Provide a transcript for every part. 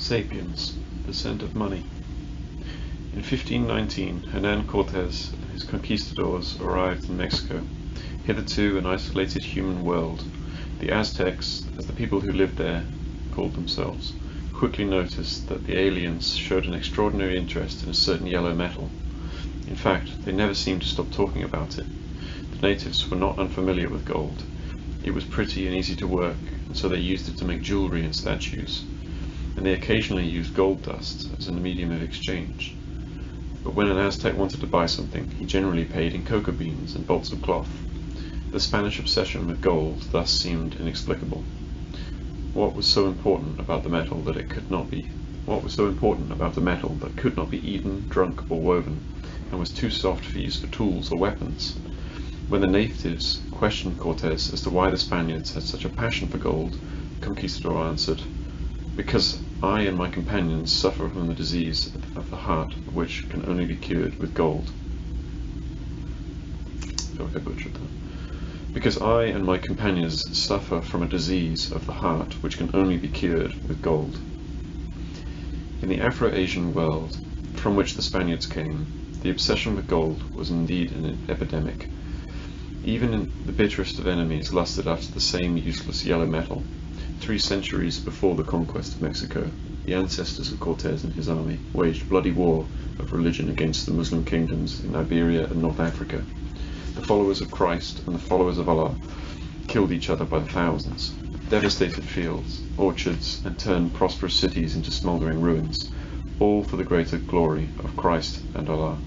Sapiens, the Scent of Money. In 1519, Hernan Cortes and his conquistadors arrived in Mexico, hitherto an isolated human world. The Aztecs, as the people who lived there called themselves, quickly noticed that the aliens showed an extraordinary interest in a certain yellow metal. In fact, they never seemed to stop talking about it. The natives were not unfamiliar with gold. It was pretty and easy to work, and so they used it to make jewelry and statues. And they occasionally used gold dust as a medium of exchange. But when an Aztec wanted to buy something, he generally paid in cocoa beans and bolts of cloth. The Spanish obsession with gold thus seemed inexplicable. What was so important about the metal that it could not be? What was so important about the metal that could not be eaten, drunk, or woven, and was too soft for use for tools or weapons? When the natives questioned Cortes as to why the Spaniards had such a passion for gold, the conquistador answered, "Because I and my companions suffer from the disease of the heart, which can only be cured with gold." I feel like I butchered that. Because I and my companions suffer from a disease of the heart, which can only be cured with gold. In the Afro-Asian world, from which the Spaniards came, the obsession with gold was indeed an epidemic. Even the bitterest of enemies lusted after the same useless yellow metal. 3 centuries before the conquest of Mexico, the ancestors of Cortes and his army waged bloody war of religion against the Muslim kingdoms in Iberia and North Africa. The followers of Christ and the followers of Allah killed each other by the thousands, devastated fields, orchards, and turned prosperous cities into smouldering ruins, all for the greater glory of Christ and Allah.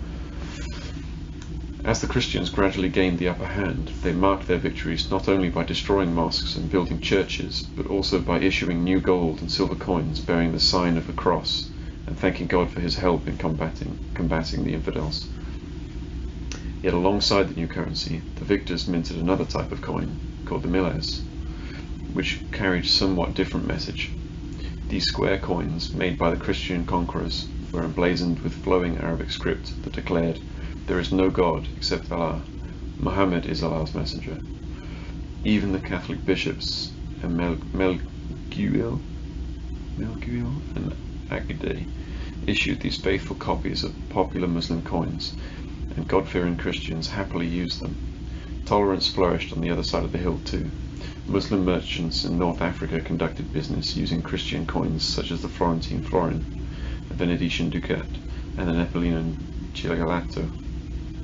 As the Christians gradually gained the upper hand, they marked their victories not only by destroying mosques and building churches, but also by issuing new gold and silver coins bearing the sign of the cross, and thanking God for his help in combating the infidels. Yet alongside the new currency, the victors minted another type of coin, called the milles, which carried a somewhat different message. These square coins, made by the Christian conquerors, were emblazoned with flowing Arabic script that declared, "There is no God except Allah. Muhammad is Allah's messenger." Even the Catholic bishops and Melguil and Agade issued these faithful copies of popular Muslim coins, and God-fearing Christians happily used them. Tolerance flourished on the other side of the hill too. Muslim merchants in North Africa conducted business using Christian coins such as the Florentine florin, the Venetian ducat, and the Neapolitan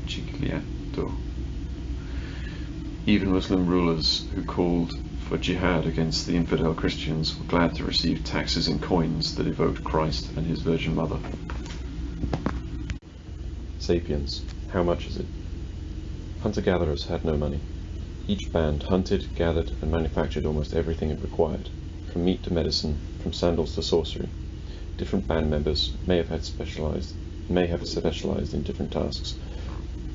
cigliato. Even Muslim rulers who called for jihad against the infidel Christians were glad to receive taxes in coins that evoked Christ and his Virgin Mother. Sapiens. How much is it? Hunter-gatherers had no money. Each band hunted, gathered, and manufactured almost everything it required, from meat to medicine, from sandals to sorcery. Different band members may have specialized in different tasks,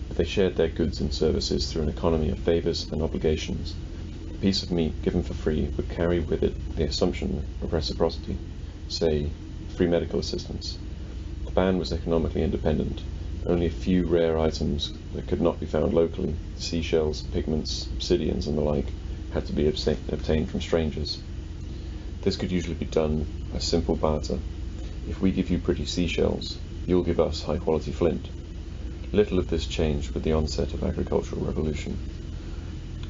but they shared their goods and services through an economy of favors and obligations. A piece of meat given for free would carry with it the assumption of reciprocity, say, free medical assistance. The band was economically independent. Only a few rare items that could not be found locally, seashells, pigments, obsidians, and the like, had to be obtained from strangers. This could usually be done by simple barter. If we give you pretty seashells, you'll give us high-quality flint. Little of this changed with the onset of agricultural revolution.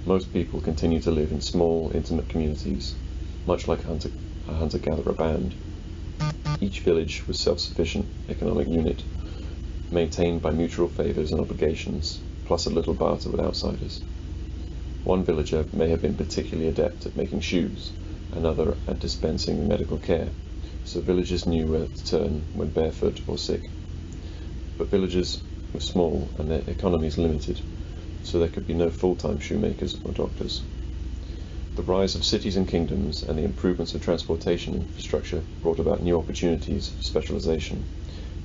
Most people continue to live in small, intimate communities, much like a hunter-gatherer band. Each village was self-sufficient economic unit, maintained by mutual favors and obligations, plus a little barter with outsiders. One villager may have been particularly adept at making shoes, another at dispensing medical care, so villagers knew where to turn when barefoot or sick. But villages were small and their economies limited, so there could be no full-time shoemakers or doctors. The rise of cities and kingdoms and the improvements of transportation infrastructure brought about new opportunities for specialization.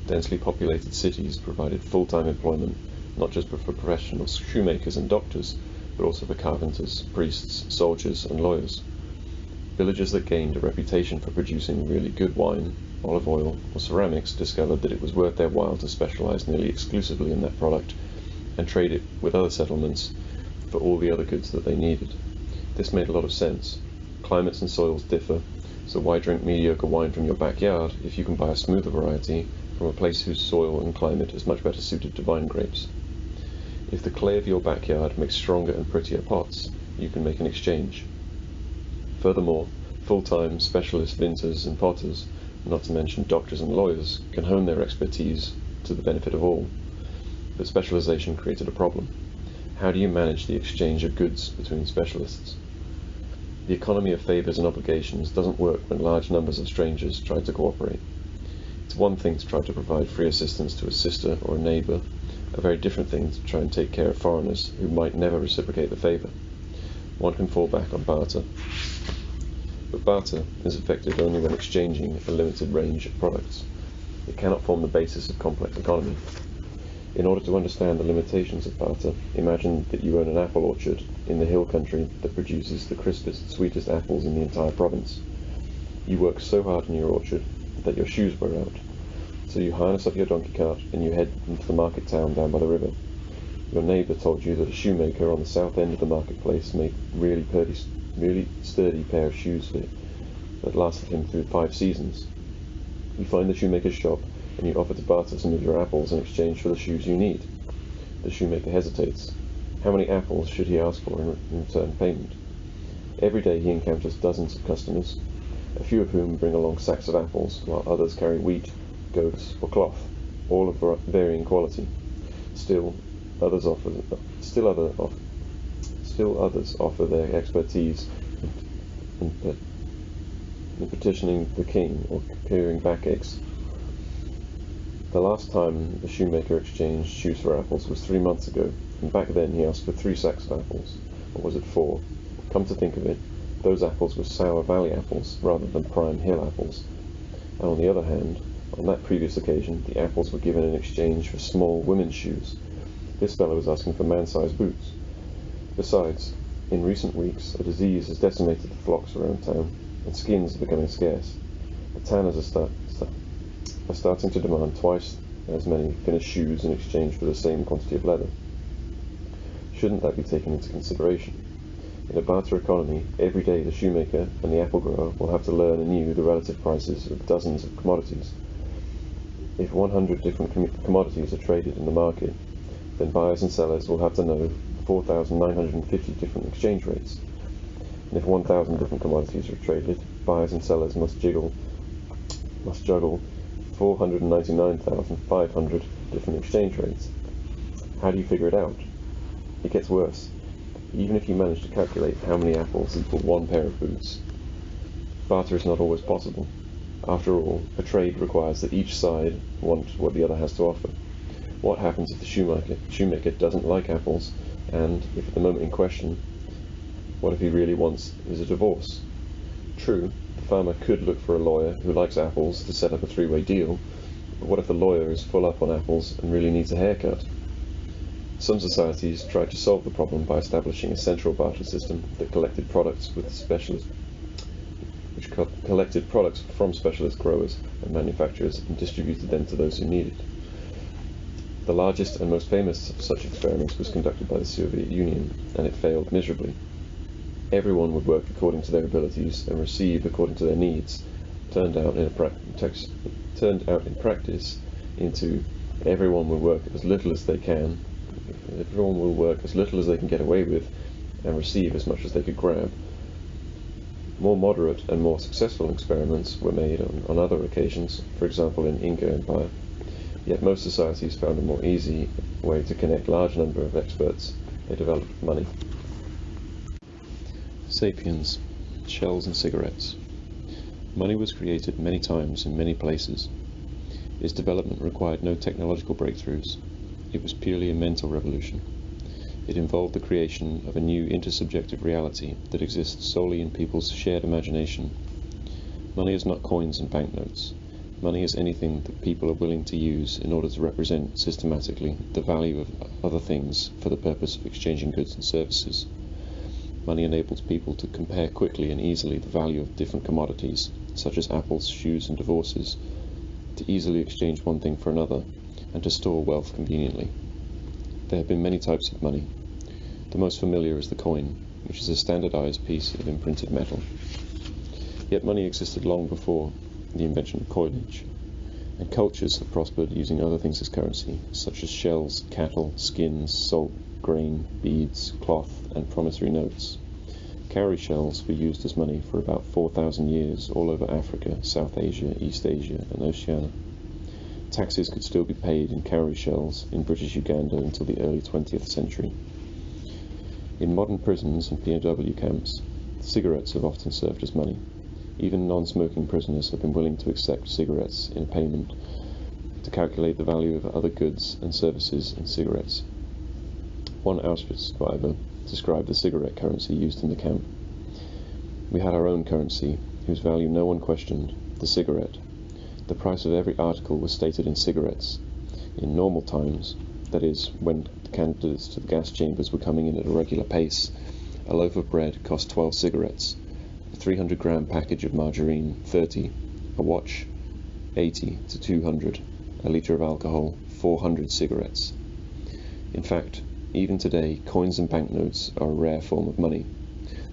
Densely populated cities provided full-time employment, not just for professional shoemakers and doctors, but also for carpenters, priests, soldiers, and lawyers. Villages that gained a reputation for producing really good wine, olive oil, or ceramics discovered that it was worth their while to specialize nearly exclusively in that product and trade it with other settlements for all the other goods that they needed. This made a lot of sense. Climates and soils differ, So why drink mediocre wine from your backyard if you can buy a smoother variety from a place whose soil and climate is much better suited to vine grapes? If the clay of your backyard makes stronger and prettier pots, you can make an exchange. Furthermore, full-time specialist vintners and potters, not to mention doctors and lawyers, can hone their expertise to the benefit of all. But specialization created a problem. How do you manage the exchange of goods between specialists? The economy of favors and obligations doesn't work when large numbers of strangers try to cooperate. It's one thing to try to provide free assistance to a sister or a neighbor, a very different thing to try and take care of foreigners who might never reciprocate the favor. One can fall back on barter. But barter is effective only when exchanging a limited range of products. It cannot form the basis of complex economy. In order to understand the limitations of barter, imagine that you own an apple orchard in the hill country that produces the crispest, sweetest apples in the entire province. You work so hard in your orchard that your shoes wear out. So you harness up your donkey cart and you head into the market town down by the river. Your neighbour told you that a shoemaker on the south end of the marketplace made really sturdy pair of shoes fit that lasted him through 5 seasons. You find the shoemaker's shop and you offer to barter some of your apples in exchange for the shoes you need. The shoemaker hesitates. How many apples should he ask for in return payment? Every day he encounters dozens of customers, a few of whom bring along sacks of apples, while others carry wheat, goats, or cloth, all of varying quality. Still others offer their expertise in petitioning the king or clearing backaches. The last time the shoemaker exchanged shoes for apples was 3 months ago, and back then he asked for 3 sacks of apples. Or was it 4? Come to think of it, those apples were Sour Valley apples rather than Prime Hill apples. And on the other hand, on that previous occasion, the apples were given in exchange for small women's shoes. This fellow was asking for man-sized boots. Besides, in recent weeks, a disease has decimated the flocks around town, and skins are becoming scarce. The tanners are starting to demand twice as many finished shoes in exchange for the same quantity of leather. Shouldn't that be taken into consideration? In a barter economy, every day the shoemaker and the apple grower will have to learn anew the relative prices of dozens of commodities. If 100 different commodities are traded in the market, then buyers and sellers will have to know 4,950 different exchange rates. And if 1,000 different commodities are traded, buyers and sellers must juggle 499,500 different exchange rates. How do you figure it out? It gets worse. Even if you manage to calculate how many apples equal 1 pair of boots, barter is not always possible. After all, a trade requires that each side want what the other has to offer. What happens if the shoemaker doesn't like apples, and if at the moment in question, what if he really wants is a divorce? True, the farmer could look for a lawyer who likes apples to set up a 3-way deal, but what if the lawyer is full up on apples and really needs a haircut? Some societies tried to solve the problem by establishing a central barter system that collected products from specialist growers and manufacturers and distributed them to those who needed. The largest and most famous of such experiments was conducted by the Soviet Union, and it failed miserably. Everyone would work according to their abilities and receive according to their needs. Turned out in practice into everyone will work as little as they can get away with, and receive as much as they could grab. More moderate and more successful experiments were made on other occasions, for example in Inca Empire. Yet most societies found a more easy way to connect large number of experts. They developed money. Sapiens, shells and cigarettes. Money was created many times in many places. Its development required no technological breakthroughs. It was purely a mental revolution. It involved the creation of a new intersubjective reality that exists solely in people's shared imagination. Money is not coins and banknotes. Money is anything that people are willing to use in order to represent systematically the value of other things for the purpose of exchanging goods and services. Money enables people to compare quickly and easily the value of different commodities, such as apples, shoes, and divorces, to easily exchange one thing for another, and to store wealth conveniently. There have been many types of money. The most familiar is the coin, which is a standardized piece of imprinted metal. Yet money existed long before the invention of coinage, and cultures have prospered using other things as currency, such as shells, cattle, skins, salt, grain, beads, cloth, and promissory notes. Cowrie shells were used as money for about 4,000 years all over Africa, South Asia, East Asia, and Oceania. Taxes could still be paid in cowrie shells in British Uganda until the early 20th century. In modern prisons and POW camps, cigarettes have often served as money. Even non-smoking prisoners have been willing to accept cigarettes in payment to calculate the value of other goods and services in cigarettes. One Auschwitz survivor described the cigarette currency used in the camp. We had our own currency, whose value no one questioned, the cigarette. The price of every article was stated in cigarettes. In normal times, that is, when the candidates to the gas chambers were coming in at a regular pace, a loaf of bread cost 12 cigarettes, a 300-gram package of margarine 30, a watch 80 to 200, a litre of alcohol 400 cigarettes. In fact, even today, coins and banknotes are a rare form of money.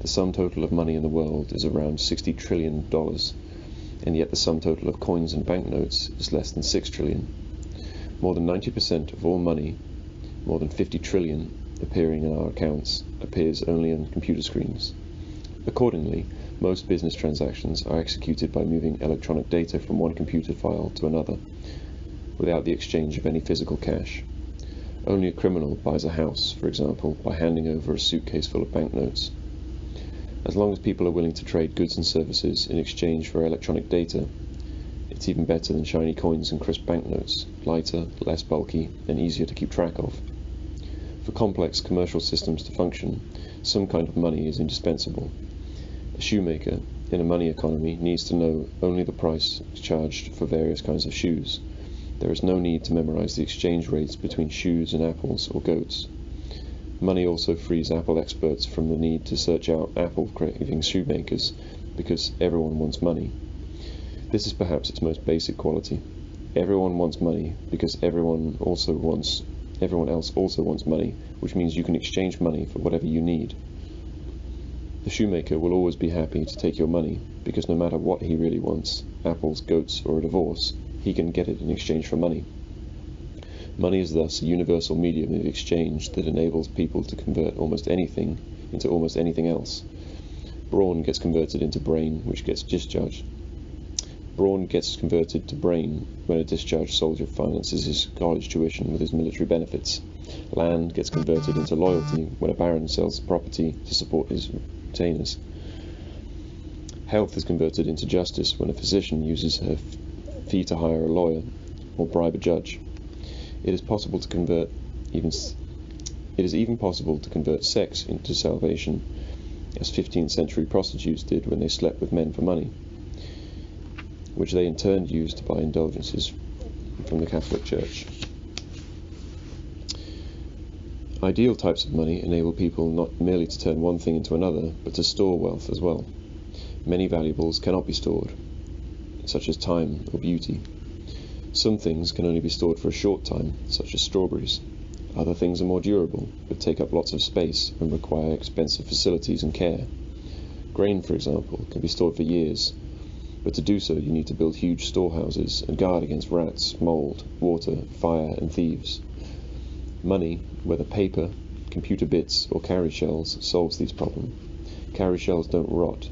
The sum total of money in the world is around $60 trillion, and yet the sum total of coins and banknotes is less than 6 trillion. More than 90% of all money, more than 50 trillion appearing in our accounts, appears only on computer screens. Accordingly, most business transactions are executed by moving electronic data from one computer file to another, without the exchange of any physical cash. Only a criminal buys a house, for example, by handing over a suitcase full of banknotes. As long as people are willing to trade goods and services in exchange for electronic data, it's even better than shiny coins and crisp banknotes, lighter, less bulky, and easier to keep track of. For complex commercial systems to function, some kind of money is indispensable. A shoemaker in a money economy needs to know only the price charged for various kinds of shoes. There is no need to memorize the exchange rates between shoes and apples or goats. Money also frees apple experts from the need to search out apple-craving shoemakers, because everyone wants money. This is perhaps its most basic quality. Everyone wants money because everyone else also wants money, which means you can exchange money for whatever you need. The shoemaker will always be happy to take your money, because no matter what he really wants, apples, goats, or a divorce, he can get it in exchange for money. Money is thus a universal medium of exchange that enables people to convert almost anything into almost anything else. Brawn gets converted into brain, which gets discharged. Brawn gets converted to brain when a discharged soldier finances his college tuition with his military benefits. Land gets converted into loyalty when a baron sells property to support his retainers. Health is converted into justice when a physician uses her fee to hire a lawyer or bribe a judge. It is even possible to convert sex into salvation, as 15th century prostitutes did when they slept with men for money, which they in turn used to buy indulgences from the Catholic Church. Ideal types of money enable people not merely to turn one thing into another, but to store wealth as well. Many valuables cannot be stored, such as time or beauty. Some things can only be stored for a short time, such as strawberries. Other things are more durable, but take up lots of space and require expensive facilities and care. Grain, for example, can be stored for years, but to do so you need to build huge storehouses and guard against rats, mold, water, fire, and thieves. Money, whether paper, computer bits, or cowrie shells, solves these problems. Cowrie shells don't rot,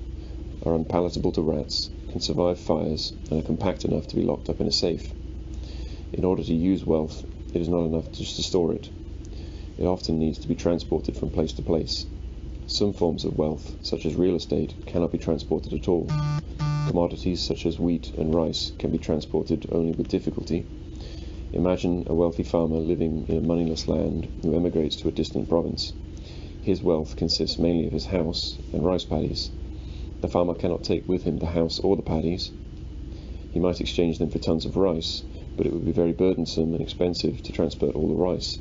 are unpalatable to rats, can survive fires, and are compact enough to be locked up in a safe. In order to use wealth, it is not enough just to store it. It often needs to be transported from place to place. Some forms of wealth, such as real estate, cannot be transported at all. Commodities such as wheat and rice can be transported only with difficulty. Imagine a wealthy farmer living in a moneyless land who emigrates to a distant province. His wealth consists mainly of his house and rice paddies. The farmer cannot take with him the house or the paddies. He might exchange them for tons of rice, but it would be very burdensome and expensive to transport all the rice.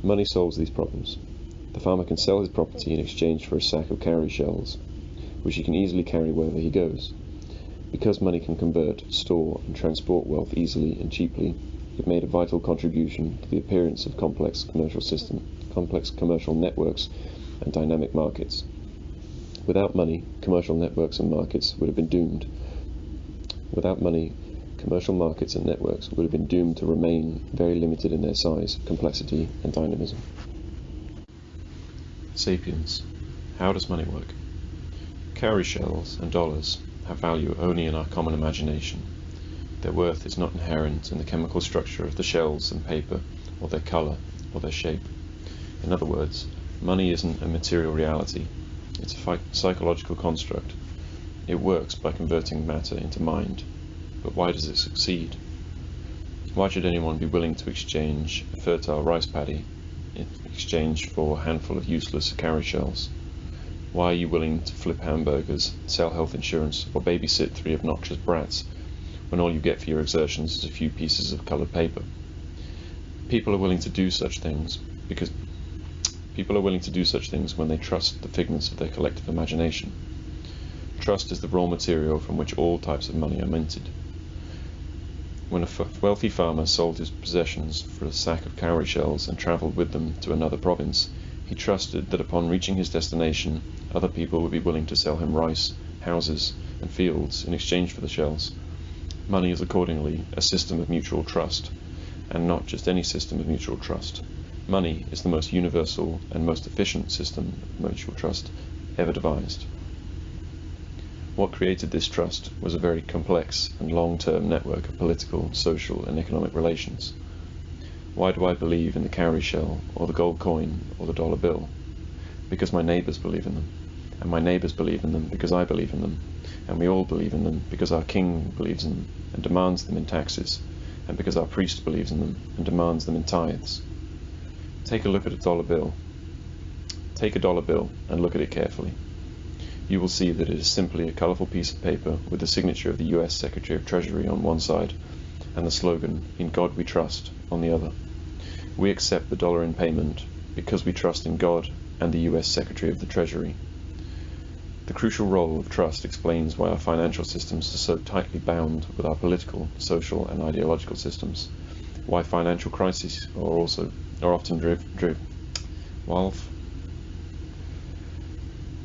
Money solves these problems. The farmer can sell his property in exchange for a sack of cowrie shells, which he can easily carry wherever he goes. Because money can convert, store, and transport wealth easily and cheaply, it made a vital contribution to the appearance of complex commercial networks, and dynamic markets. Without money, commercial networks and markets would have been doomed. Without money, commercial markets and networks would have been doomed to remain very limited in their size, complexity, and dynamism. Sapiens. How does money work? Cowrie shells and dollars have value only in our common imagination. Their worth is not inherent in the chemical structure of the shells and paper, or their colour, or their shape. In other words, money isn't a material reality. It's a psychological construct. It works by converting matter into mind. But why does it succeed? Why should anyone be willing to exchange a fertile rice paddy in exchange for a handful of useless cowrie shells? Why are you willing to flip hamburgers, sell health insurance, or babysit 3 obnoxious brats when all you get for your exertions is a few pieces of coloured paper? People are willing to do such things when they trust the figments of their collective imagination. Trust is the raw material from which all types of money are minted. When a wealthy farmer sold his possessions for a sack of cowrie shells and travelled with them to another province, he trusted that upon reaching his destination, other people would be willing to sell him rice, houses, and fields in exchange for the shells. Money is accordingly a system of mutual trust, and not just any system of mutual trust. Money is the most universal and most efficient system of mutual trust ever devised. What created this trust was a very complex and long-term network of political, social, and economic relations. Why do I believe in the cowrie shell, or the gold coin, or the dollar bill? Because my neighbours believe in them, and my neighbours believe in them because I believe in them, and we all believe in them because our king believes in them and demands them in taxes, and because our priest believes in them and demands them in tithes. Take a look at a dollar bill. Take a dollar bill and look at it carefully. You will see that it is simply a colourful piece of paper with the signature of the US Secretary of Treasury on one side and the slogan, "In God We Trust," on the other. We accept the dollar in payment because we trust in God and the US Secretary of the Treasury. The crucial role of trust explains why our financial systems are so tightly bound with our political, social, and ideological systems, why financial crises are often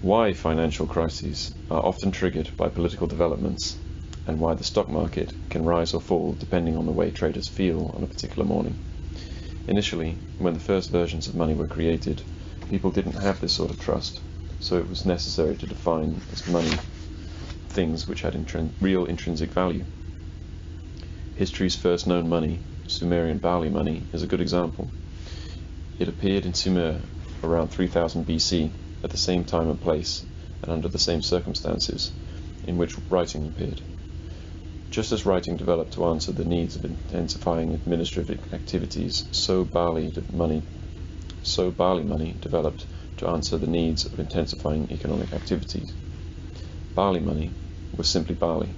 why financial crises are often triggered by political developments, and why the stock market can rise or fall depending on the way traders feel on a particular morning. Initially, when the first versions of money were created, people didn't have this sort of trust, so it was necessary to define as money things which had real intrinsic value. History's first known money, Sumerian barley money, is a good example. It appeared in Sumer around 3000 BC, at the same time and place, and under the same circumstances in which writing appeared. Just as writing developed to answer the needs of intensifying administrative activities, so barley money developed to answer the needs of intensifying economic activities. Barley money was simply barley,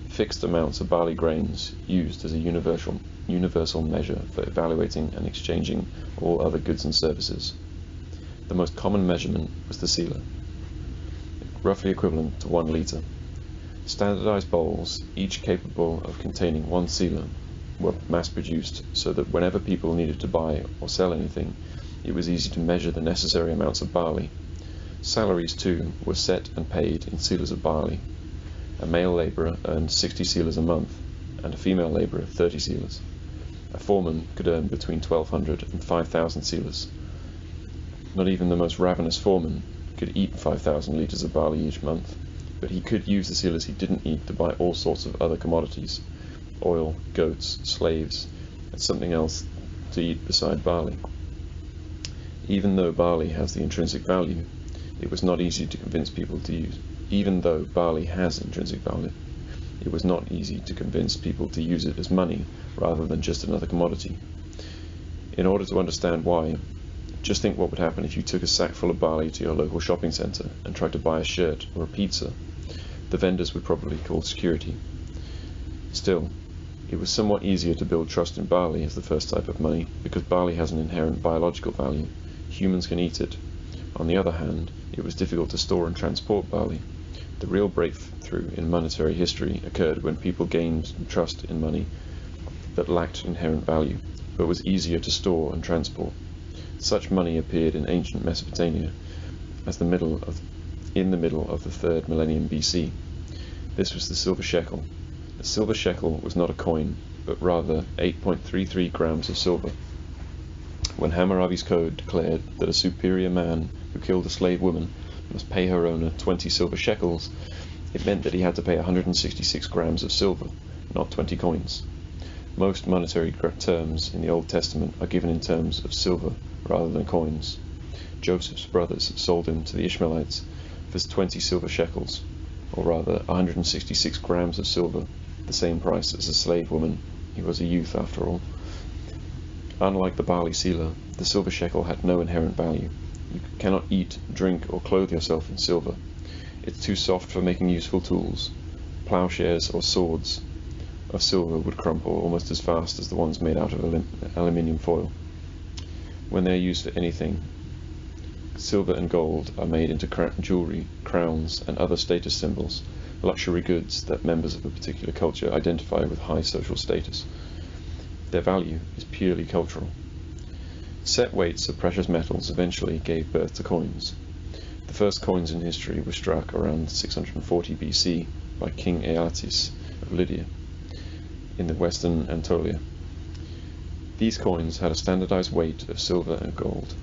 fixed amounts of barley grains used as a universal measure for evaluating and exchanging all other goods and services. The most common measurement was the sealer, roughly equivalent to 1 litre. Standardized bowls, each capable of containing 1 sealer, were mass-produced so that whenever people needed to buy or sell anything, it was easy to measure the necessary amounts of barley. Salaries, too, were set and paid in sealers of barley. A male labourer earned 60 sealers a month, and a female labourer 30 sealers. A foreman could earn between 1,200 and 5,000 sealers. Not even the most ravenous foreman could eat 5,000 litres of barley each month, but he could use the sealers he didn't eat to buy all sorts of other commodities: oil, goats, slaves, and something else to eat beside barley. Even though barley has the intrinsic value, it was not easy to convince people to use. Even though barley has intrinsic value, it was not easy to convince people to use it as money rather than just another commodity. In order to understand why, just think what would happen if you took a sack full of barley to your local shopping centre and tried to buy a shirt or a pizza. The vendors would probably call security. Still, it was somewhat easier to build trust in barley as the first type of money because barley has an inherent biological value. Humans can eat it. On the other hand, it was difficult to store and transport barley. The real breakthrough in monetary history occurred when people gained trust in money that lacked inherent value, but was easier to store and transport. Such money appeared in ancient Mesopotamia as the middle of in the middle of the 3rd millennium BC. This was the silver shekel. The silver shekel was not a coin, but rather 8.33 grams of silver. When Hammurabi's code declared that a superior man who killed a slave woman must pay her owner 20 silver shekels, it meant that he had to pay 166 grams of silver, not 20 coins. Most monetary terms in the Old Testament are given in terms of silver rather than coins. Joseph's brothers sold him to the Ishmaelites for 20 silver shekels, or rather 166 grams of silver, the same price as a slave woman. He was a youth after all. Unlike the barley sealer, the silver shekel had no inherent value. You cannot eat, drink, or clothe yourself in silver. It's too soft for making useful tools. Plowshares or swords of silver would crumple almost as fast as the ones made out of aluminium foil. When they are used for anything, silver and gold are made into jewelry, crowns, and other status symbols, luxury goods that members of a particular culture identify with high social status. Their value is purely cultural. Set weights of precious metals eventually gave birth to coins. The first coins in history were struck around 640 BC by King Aeates of Lydia in the western Anatolia. These coins had a standardized weight of silver and gold.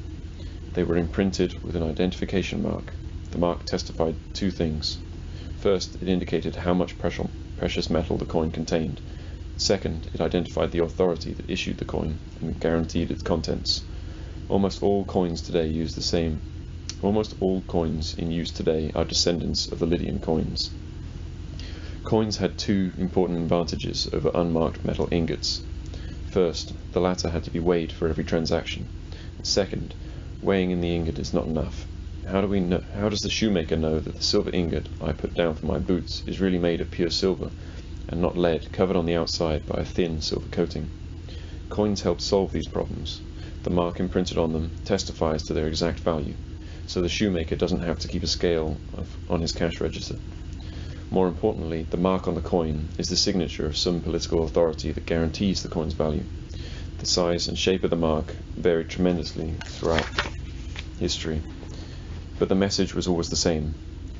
They were imprinted with an identification mark. The mark testified two things. First, it indicated how much precious metal the coin contained. Second, it identified the authority that issued the coin and guaranteed its contents. Almost all coins in use today are descendants of the Lydian coins. Coins had two important advantages over unmarked metal ingots. First, the latter had to be weighed for every transaction. Second, weighing in the ingot is not enough. How does the shoemaker know that the silver ingot I put down for my boots is really made of pure silver and not lead covered on the outside by a thin silver coating? Coins help solve these problems. The mark imprinted on them testifies to their exact value, so the shoemaker doesn't have to keep a scale on his cash register. More importantly, the mark on the coin is the signature of some political authority that guarantees the coin's value. The size and shape of the mark varied tremendously throughout history, but the message was always the same.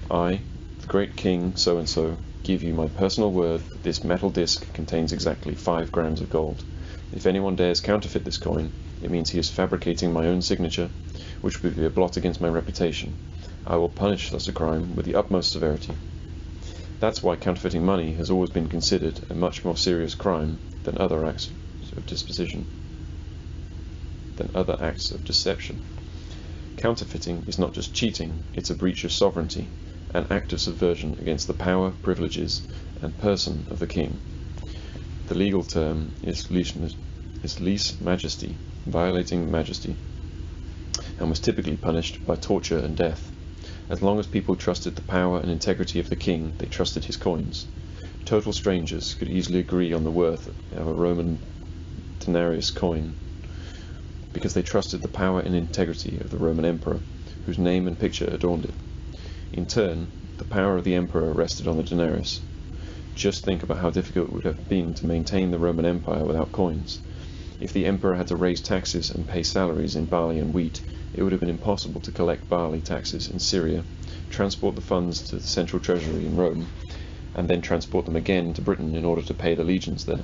I, the great king so-and-so, give you my personal word that this metal disc contains exactly 5 grams of gold. If anyone dares counterfeit this coin, it means he is fabricating my own signature, which would be a blot against my reputation. I will punish such a crime with the utmost severity. That's why counterfeiting money has always been considered a much more serious crime than other acts of deception. Counterfeiting is not just cheating, it's a breach of sovereignty, an act of subversion against the power, privileges, and person of the king. The legal term is lese majesty, violating majesty, and was typically punished by torture and death. As long as people trusted the power and integrity of the king, they trusted his coins. Total strangers could easily agree on the worth of a Roman denarius coin because they trusted the power and integrity of the Roman emperor, whose name and picture adorned it. In turn, the power of the emperor rested on the denarius. Just think about how difficult it would have been to maintain the Roman Empire without coins. If the emperor had to raise taxes and pay salaries in barley and wheat, it would have been impossible to collect barley taxes in Syria, transport the funds to the central treasury in Rome, and then transport them again to Britain in order to pay the legions there.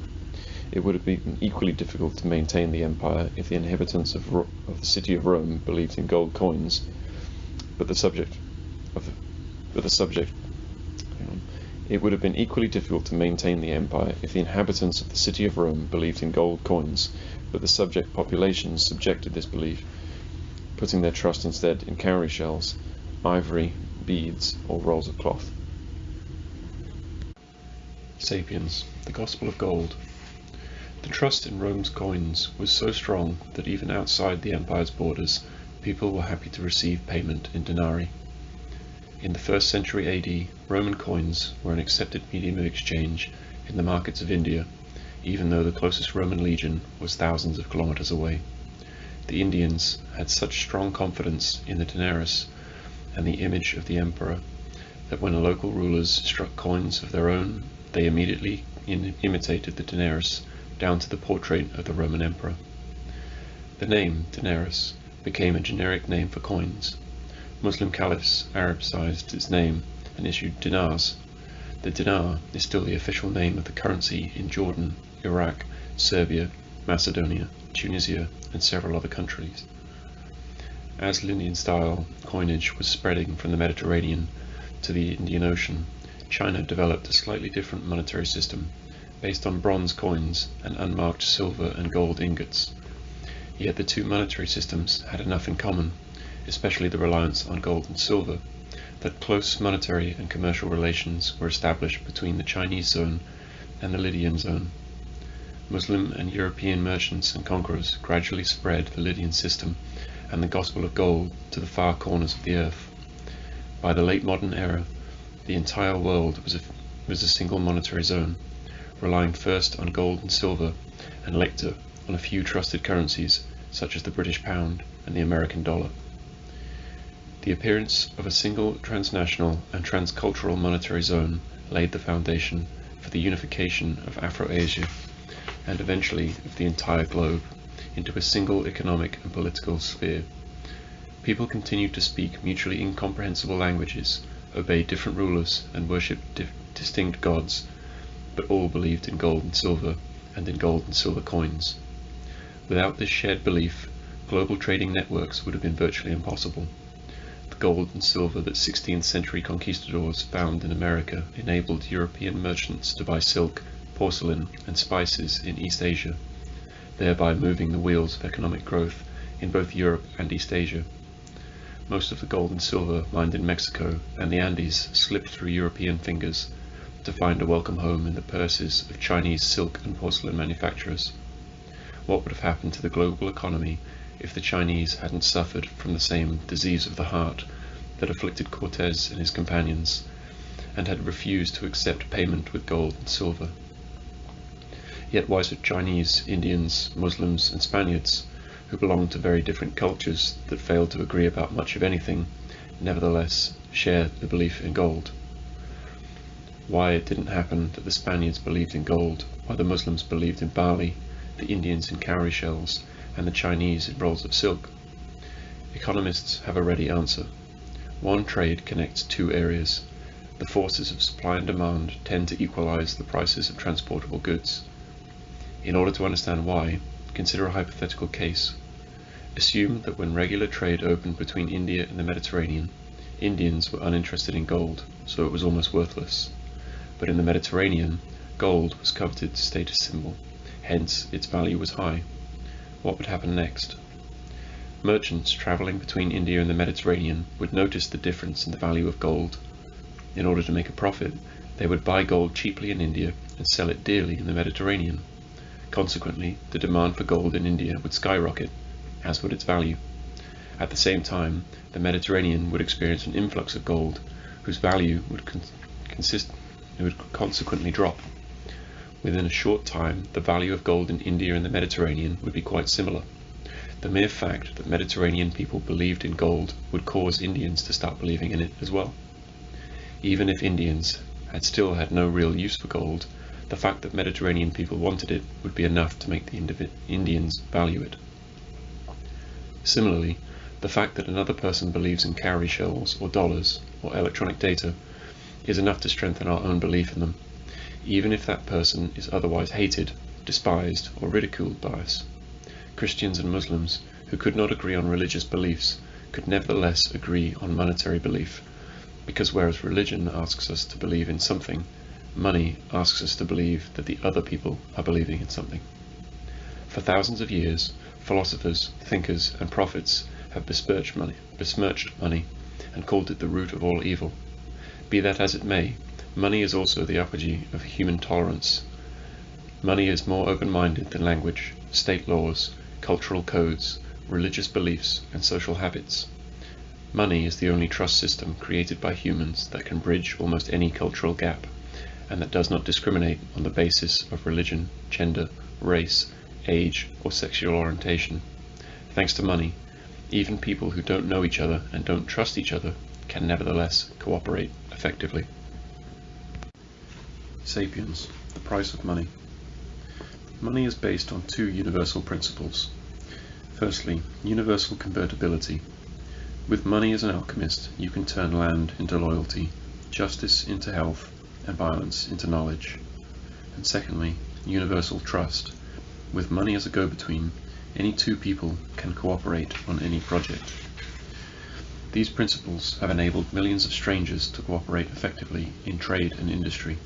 It would have been equally difficult to maintain the empire if the inhabitants of the city of Rome believed in gold coins, It would have been equally difficult to maintain the empire if the inhabitants of the city of Rome believed in gold coins, but the subject populations subjected this belief, putting their trust instead in cowrie shells, ivory, beads, or rolls of cloth. Sapiens, the Gospel of Gold. The trust in Rome's coins was so strong that even outside the empire's borders, people were happy to receive payment in denarii. In the 1st century AD, Roman coins were an accepted medium of exchange in the markets of India, even though the closest Roman legion was thousands of kilometers away. The Indians had such strong confidence in the denarius and the image of the emperor that when the local rulers struck coins of their own, they immediately imitated the denarius down to the portrait of the Roman emperor. The name denarius became a generic name for coins. Muslim caliphs Arabicized its name and issued dinars. The dinar is still the official name of the currency in Jordan, Iraq, Serbia, Macedonia, Tunisia, and several other countries. As Lydian-style coinage was spreading from the Mediterranean to the Indian Ocean, China developed a slightly different monetary system based on bronze coins and unmarked silver and gold ingots. Yet the two monetary systems had enough in common, especially the reliance on gold and silver, that close monetary and commercial relations were established between the Chinese zone and the Lydian zone. Muslim and European merchants and conquerors gradually spread the Lydian system and the gospel of gold to the far corners of the earth. By the late modern era, the entire world was a single monetary zone, relying first on gold and silver, and later on a few trusted currencies such as the British pound and the American dollar. The appearance of a single transnational and transcultural monetary zone laid the foundation for the unification of Afro-Asia and eventually of the entire globe into a single economic and political sphere. People continued to speak mutually incomprehensible languages, obey different rulers, and worship distinct gods, but all believed in gold and silver, and in gold and silver coins. Without this shared belief, global trading networks would have been virtually impossible. The gold and silver that 16th century conquistadors found in America enabled European merchants to buy silk, porcelain, and spices in East Asia, thereby moving the wheels of economic growth in both Europe and East Asia. Most of the gold and silver mined in Mexico and the Andes slipped through European fingers to find a welcome home in the purses of Chinese silk and porcelain manufacturers. What would have happened to the global economy if the Chinese hadn't suffered from the same disease of the heart that afflicted Cortes and his companions, and had refused to accept payment with gold and silver? Yet why should Chinese, Indians, Muslims, and Spaniards, who belonged to very different cultures that failed to agree about much of anything, nevertheless share the belief in gold? Why it didn't happen that the Spaniards believed in gold, while the Muslims believed in barley, the Indians in cowrie shells, and the Chinese in rolls of silk? Economists have a ready answer. One trade connects two areas. The forces of supply and demand tend to equalize the prices of transportable goods. In order to understand why, consider a hypothetical case. Assume that when regular trade opened between India and the Mediterranean, Indians were uninterested in gold, so it was almost worthless. But in the Mediterranean, gold was coveted status symbol, hence its value was high. What would happen next? Merchants traveling between India and the Mediterranean would notice the difference in the value of gold. In order to make a profit, they would buy gold cheaply in India and sell it dearly in the Mediterranean. Consequently, the demand for gold in India would skyrocket, as would its value. At the same time, the Mediterranean would experience an influx of gold, whose value would consequently drop. Within a short time, the value of gold in India and the Mediterranean would be quite similar. The mere fact that Mediterranean people believed in gold would cause Indians to start believing in it as well. Even if Indians had still had no real use for gold, the fact that Mediterranean people wanted it would be enough to make the Indians value it. Similarly, the fact that another person believes in cowrie shells or dollars or electronic data is enough to strengthen our own belief in them, even if that person is otherwise hated, despised, or ridiculed by us. Christians and Muslims, who could not agree on religious beliefs, could nevertheless agree on monetary belief, because whereas religion asks us to believe in something, money asks us to believe that the other people are believing in something. For thousands of years, philosophers, thinkers, and prophets have besmirched money, and called it the root of all evil. Be that as it may, money is also the apogee of human tolerance. Money is more open-minded than language, state laws, cultural codes, religious beliefs, and social habits. Money is the only trust system created by humans that can bridge almost any cultural gap, and that does not discriminate on the basis of religion, gender, race, age, or sexual orientation. Thanks to money, even people who don't know each other and don't trust each other can nevertheless cooperate effectively. Sapiens, the price of money. Money is based on two universal principles. Firstly, universal convertibility. With money as an alchemist, you can turn land into loyalty, justice into health, and violence into knowledge. And secondly, universal trust. With money as a go-between, any two people can cooperate on any project. These principles have enabled millions of strangers to cooperate effectively in trade and industry.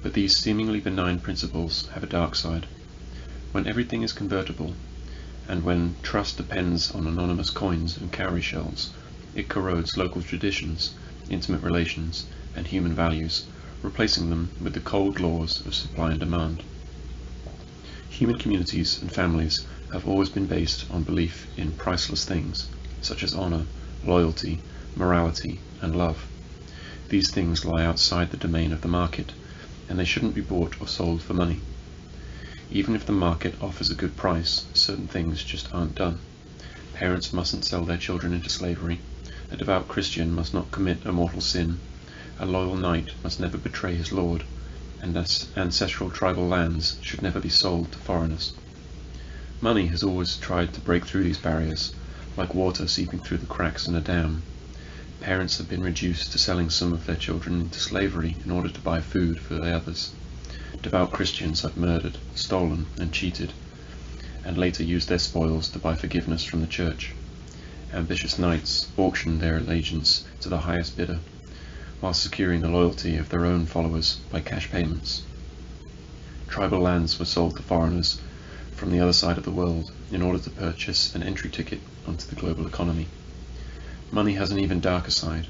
But these seemingly benign principles have a dark side. When everything is convertible, and when trust depends on anonymous coins and cowrie shells, it corrodes local traditions, intimate relations, and human values, replacing them with the cold laws of supply and demand. Human communities and families have always been based on belief in priceless things, such as honor, loyalty, morality, and love. These things lie outside the domain of the market, and they shouldn't be bought or sold for money. Even if the market offers a good price, certain things just aren't done. Parents mustn't sell their children into slavery, a devout Christian must not commit a mortal sin, a loyal knight must never betray his lord, and ancestral tribal lands should never be sold to foreigners. Money has always tried to break through these barriers, like water seeping through the cracks in a dam. Parents have been reduced to selling some of their children into slavery in order to buy food for the others. Devout Christians have murdered, stolen, and cheated, and later used their spoils to buy forgiveness from the church. Ambitious knights auctioned their allegiance to the highest bidder, while securing the loyalty of their own followers by cash payments. Tribal lands were sold to foreigners from the other side of the world in order to purchase an entry ticket onto the global economy. Money has an even darker side,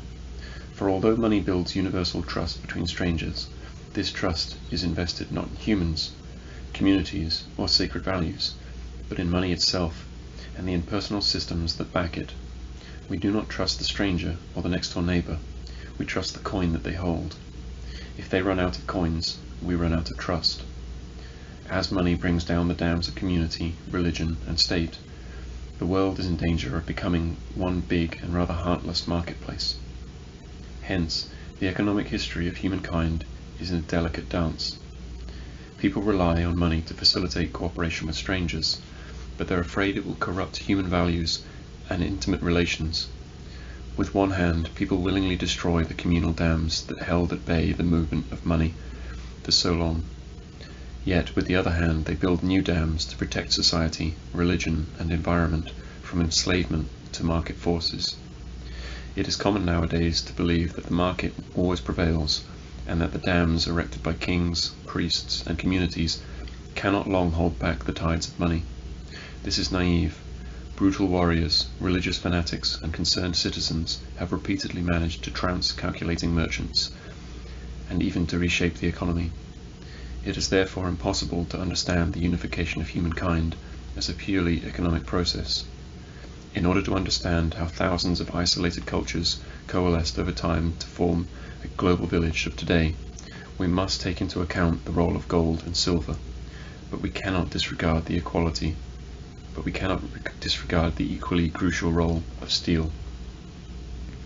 for although money builds universal trust between strangers, this trust is invested not in humans, communities, or sacred values, but in money itself and the impersonal systems that back it. We do not trust the stranger or the next-door neighbor, we trust the coin that they hold. If they run out of coins, we run out of trust. As money brings down the dams of community, religion, and state, the world is in danger of becoming one big and rather heartless marketplace. Hence, the economic history of humankind is in a delicate dance. People rely on money to facilitate cooperation with strangers, but they're afraid it will corrupt human values and intimate relations. With one hand, people willingly destroy the communal dams that held at bay the movement of money for so long. Yet, with the other hand, they build new dams to protect society, religion, and environment from enslavement to market forces. It is common nowadays to believe that the market always prevails, and that the dams erected by kings, priests, and communities cannot long hold back the tides of money. This is naive. Brutal warriors, religious fanatics, and concerned citizens have repeatedly managed to trounce calculating merchants, and even to reshape the economy. It is therefore impossible to understand the unification of humankind as a purely economic process. In order to understand how thousands of isolated cultures coalesced over time to form a global village of today, we must take into account the role of gold and silver, but we cannot disregard the equally crucial role of steel.